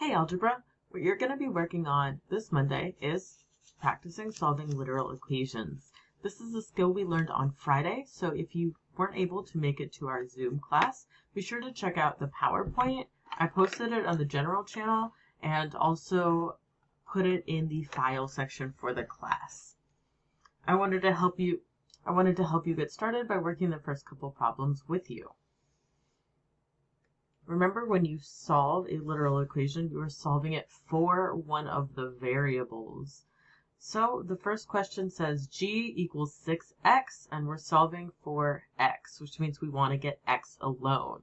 Hey Algebra, what you're going to be working on this Monday is practicing solving literal equations. This is a skill we learned on Friday, so if you weren't able to make it to our Zoom class, be sure to check out the PowerPoint. I posted it on the general channel and also put it in the file section for the class. I wanted to help you get started by working the first couple problems with you. Remember, when you solve a literal equation, you are solving it for one of the variables. So the first question says g equals 6x, and we're solving for x, which means we want to get x alone.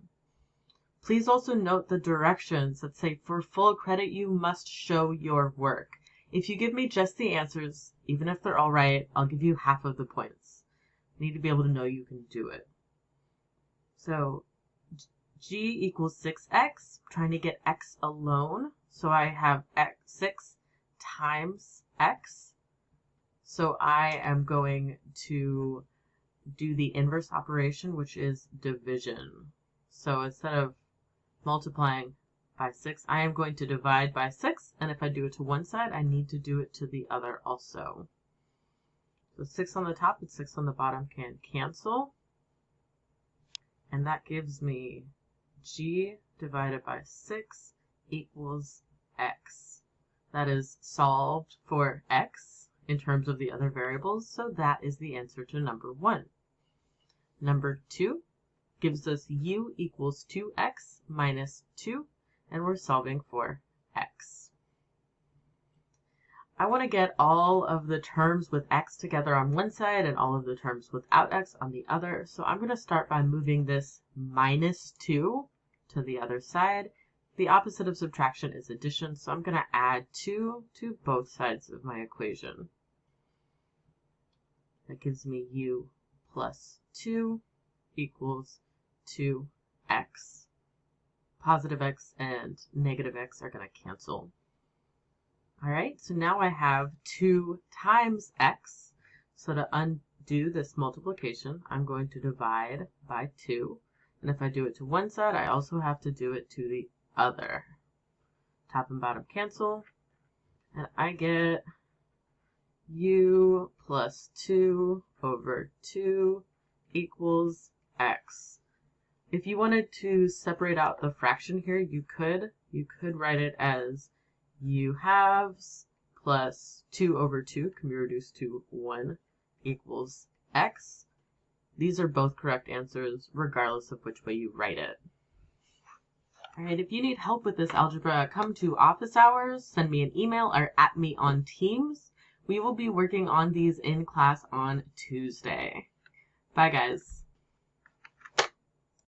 Please also note the directions that say for full credit, you must show your work. If you give me just the answers, even if they're all right, I'll give you half of the points. You need to be able to know you can do it. So g equals 6x, trying to get x alone. So I have 6 times x. So I am going to do the inverse operation, which is division. So instead of multiplying by 6, I am going to divide by 6. And if I do it to one side, I need to do it to the other also. So 6 on the top and 6 on the bottom can cancel. And that gives me g divided by 6 equals x. That is solved for x in terms of the other variables, so that is the answer to number 1. Number 2 gives us u equals 2x minus 2, and we're solving for x. I want to get all of the terms with x together on one side and all of the terms without x on the other, so I'm going to start by moving this minus 2 to the other side. The opposite of subtraction is addition, so I'm going to add 2 to both sides of my equation. That gives me u plus 2 equals 2x. Positive x and negative x are going to cancel. Alright, so now I have 2 times x. So to undo this multiplication, I'm going to divide by 2. And if I do it to one side, I also have to do it to the other. Top and bottom cancel. And I get u plus 2 over 2 equals x. If you wanted to separate out the fraction here, you could. You could write it as u halves plus 2 over 2 can be reduced to 1 equals x. These are both correct answers regardless of which way you write it. Alright, if you need help with this algebra, come to office hours, send me an email, or at me on Teams. We will be working on these in class on Tuesday. Bye guys.